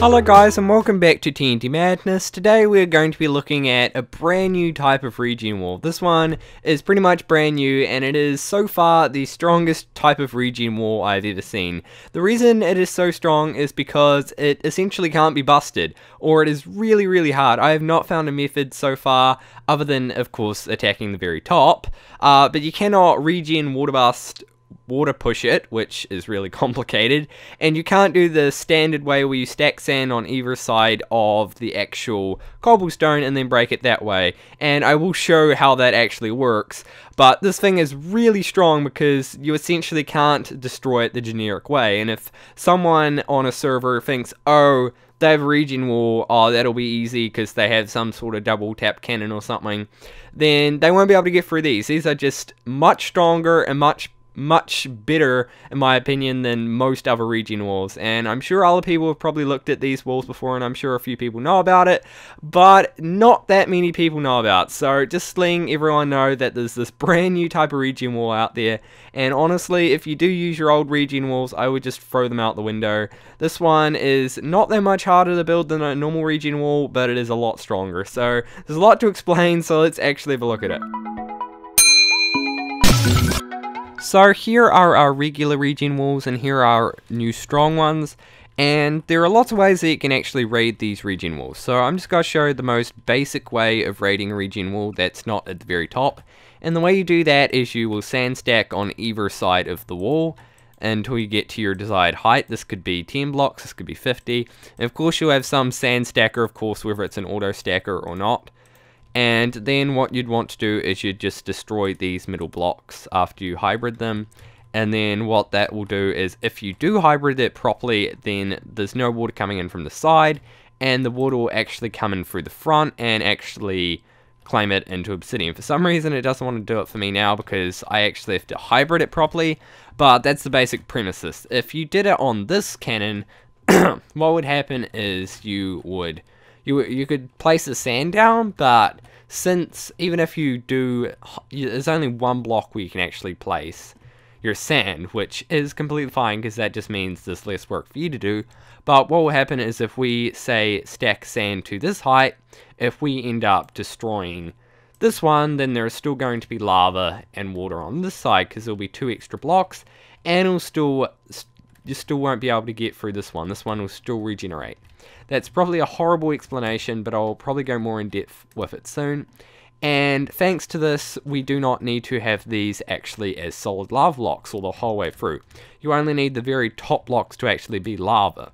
Hello guys and welcome back to TNT Madness. Today we're going to be looking at a brand new type of regen wall. This one is pretty much brand new and it is so far the strongest type of regen wall I've ever seen. The reason it is so strong is because it essentially can't be busted, or it is really hard. I have not found a method so far other than of course attacking the very top, but you cannot regen water push it, which is really complicated, and you can't do the standard way where you stack sand on either side of the actual cobblestone and then break it that way, and I will show how that actually works. But this thing is really strong because you essentially can't destroy it the generic way, and if someone on a server thinks, oh, they have a regen wall, oh, that'll be easy because they have some sort of double tap cannon or something, then they won't be able to get through these. These are just much stronger and much better in my opinion than most other regen walls, and I'm sure other people have probably looked at these walls before, and I'm sure a few people know about it, but not that many people know about. So just letting everyone know that there's this brand new type of regen wall out there, and honestly, if you do use your old regen walls, I would just throw them out the window. This one is not that much harder to build than a normal regen wall, but it is a lot stronger. So there's a lot to explain, so let's actually have a look at it. So here are our regular regen walls and here are our new strong ones, and there are lots of ways that you can actually raid these regen walls. So I'm just going to show you the most basic way of raiding a regen wall that's not at the very top, and the way you do that is you will sand stack on either side of the wall until you get to your desired height. This could be 10 blocks, this could be 50, and of course you'll have some sand stacker, of course, whether it's an auto stacker or not. And then what you'd want to do is you'd just destroy these middle blocks after you hybrid them, and then what that will do is if you do hybrid it properly, then there's no water coming in from the side, and the water will actually come in through the front and actually claim it into obsidian. For some reason it doesn't want to do it for me now because I actually have to hybrid it properly, but that's the basic premises. If you did it on this cannon, what would happen is you could place the sand down, but since even if you do, there's only one block where you can actually place your sand, which is completely fine because that just means there's less work for you to do. But what will happen is if we say stack sand to this height, if we end up destroying this one, then there's still going to be lava and water on this side because there'll be 2 extra blocks, and you still won't be able to get through this one. This one will still regenerate. That's probably a horrible explanation, but I'll probably go more in depth with it soon. And thanks to this, we do not need to have these actually as solid lava blocks all the whole way through. You only need the very top blocks to actually be lava.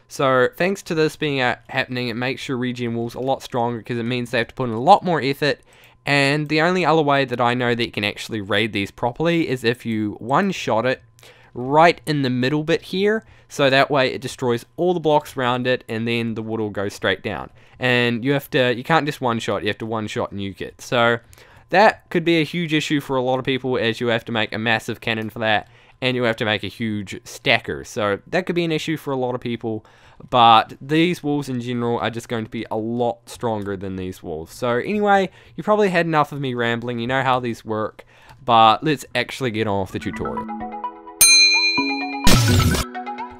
So thanks to this being happening, it makes your regen walls a lot stronger because it means they have to put in a lot more effort. And the only other way that I know that you can actually raid these properly is if you one-shot it right in the middle bit here, so that way it destroys all the blocks around it, and then the water will go straight down. And you can't just one shot, you have to one shot nuke it. So that could be a huge issue for a lot of people, as you have to make a massive cannon for that, and you have to make a huge stacker. So that could be an issue for a lot of people, but these walls in general are just going to be a lot stronger than these walls. So anyway, you probably had enough of me rambling, you know how these work, but let's actually get on with the tutorial.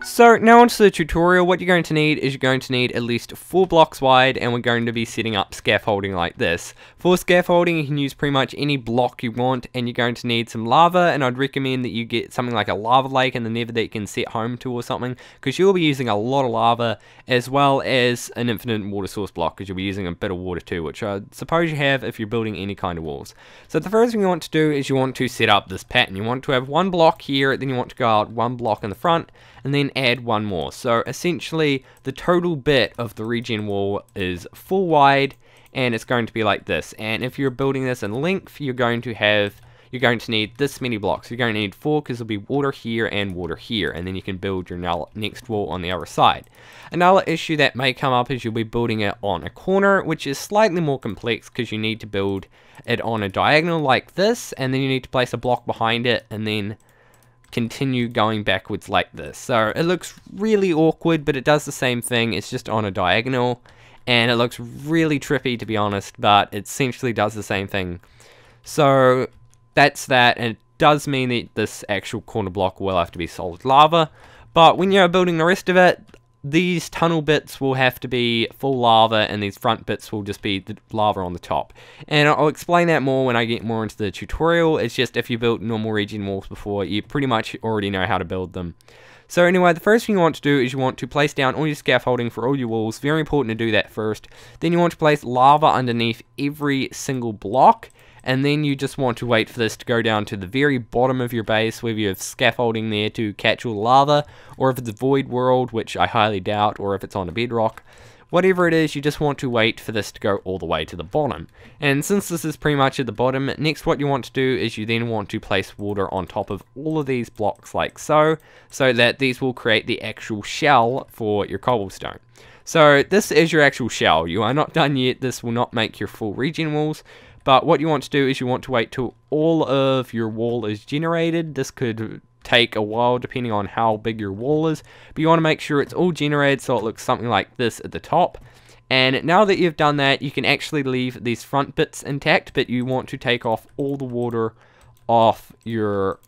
So now onto the tutorial. What you're going to need is you're going to need at least 4 blocks wide, and we're going to be setting up scaffolding like this. For scaffolding you can use pretty much any block you want, and you're going to need some lava, and I'd recommend that you get something like a lava lake in the nether that you can set home to or something, because you'll be using a lot of lava, as well as an infinite water source block, because you'll be using a bit of water too, which I suppose you have if you're building any kind of walls. So the first thing you want to do is you want to set up this pattern. You want to have 1 block here, then you want to go out 1 block in the front, and then add 1 more. So essentially the total bit of the regen wall is full wide, and it's going to be like this. And if you're building this in length, you're going to need this many blocks. You're going to need 4 because there'll be water here, and then you can build your next wall on the other side. Another issue that may come up is you'll be building it on a corner, which is slightly more complex because you need to build it on a diagonal like this, and then you need to place a block behind it, and then continue going backwards like this. So it looks really awkward, but it does the same thing. It's just on a diagonal, and it looks really trippy to be honest, but it essentially does the same thing. So that's that, and it does mean that this actual corner block will have to be solid lava, but when you're building the rest of it, these tunnel bits will have to be full lava, and these front bits will just be the lava on the top. And I'll explain that more when I get more into the tutorial. It's just if you built normal regen walls before, you pretty much already know how to build them. So anyway, the first thing you want to do is you want to place down all your scaffolding for all your walls. Very important to do that first. Then you want to place lava underneath every single block. And then you just want to wait for this to go down to the very bottom of your base, whether you have scaffolding there to catch all the lava, or if it's a void world, which I highly doubt, or if it's on a bedrock. Whatever it is, you just want to wait for this to go all the way to the bottom. And since this is pretty much at the bottom, next what you want to do is you then want to place water on top of all of these blocks like so that these will create the actual shell for your cobblestone. So this is your actual shell. You are not done yet. This will not make your full regen walls. But what you want to do is you want to wait till all of your wall is generated. This could take a while depending on how big your wall is, but you want to make sure it's all generated so it looks something like this at the top. And now that you've done that, you can actually leave these front bits intact, but you want to take off all the water off your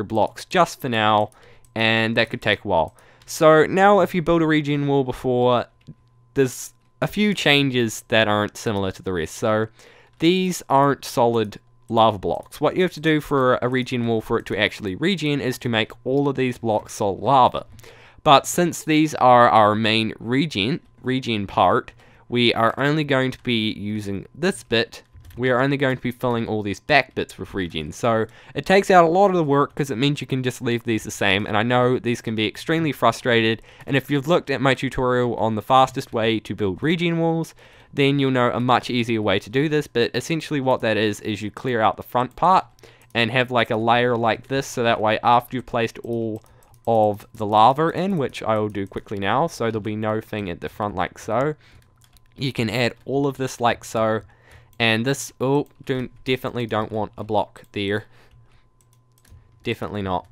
blocks just for now, and that could take a while. So now if you build a regen wall before, there's a few changes that aren't similar to the rest. So these aren't solid lava blocks. What you have to do for a regen wall for it to actually regen is to make all of these blocks solid lava. But since these are our main regen part, we are only going to be using this bit. We are only going to be filling all these back bits with regen. So it takes out a lot of the work because it means you can just leave these the same. And I know these can be extremely frustrated. And if you've looked at my tutorial on the fastest way to build regen walls, then you'll know a much easier way to do this. But essentially what that is you clear out the front part and have like a layer like this, so that way after you've placed all of the lava in, which I will do quickly now, so there'll be no thing at the front like so, you can add all of this like so. And this, definitely don't want a block there, definitely not.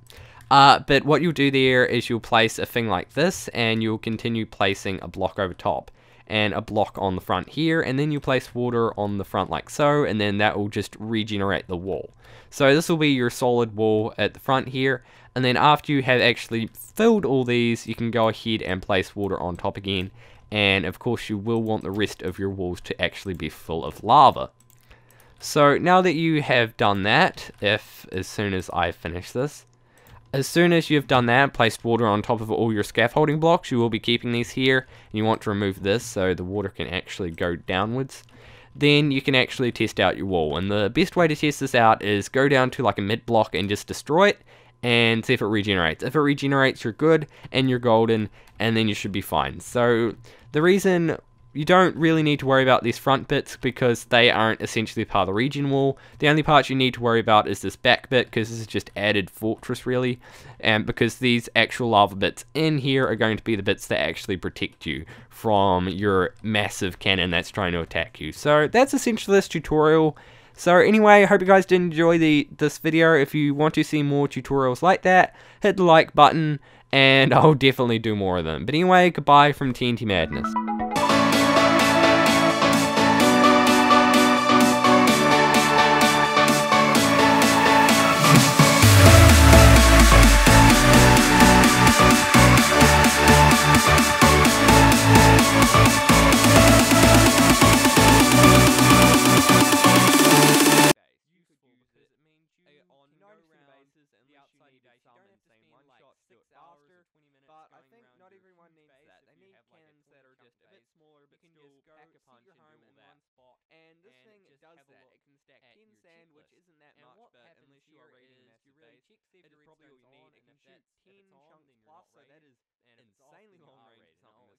But what you'll do there is you'll place a thing like this, and you'll continue placing a block over top and a block on the front here, and then you place water on the front like so, and then that will just regenerate the wall. So this will be your solid wall at the front here, and then after you have actually filled all these, you can go ahead and place water on top again, and of course you will want the rest of your walls to actually be full of lava. So now that you have done that, as soon as I finish this, as soon as you've done that, placed water on top of all your scaffolding blocks, you will be keeping these here, and you want to remove this so the water can actually go downwards. Then you can actually test out your wall, and the best way to test this out is go down to like a mid block and just destroy it, and see if it regenerates. If it regenerates, you're good, and you're golden, and then you should be fine. So the reason you don't really need to worry about these front bits because they aren't essentially part of the regen wall. The only part you need to worry about is this back bit, because this is just added fortress really, and because these actual lava bits in here are going to be the bits that actually protect you from your massive cannon that's trying to attack you. So that's essentially this tutorial. So anyway, I hope you guys did enjoy this video. If you want to see more tutorials like that, hit the like button, and I'll definitely do more of them. But anyway, goodbye from TNT Madness. But I think not everyone needs that. They need cannons that are just a bit smaller, but you can just go see your home in one spot. And this thing, it does that. It can stack 10 sand, which isn't that much, but unless you are raiding a massive base, it is probably all you need. It can shoot 10 chunks plus, so that is insanely long range for something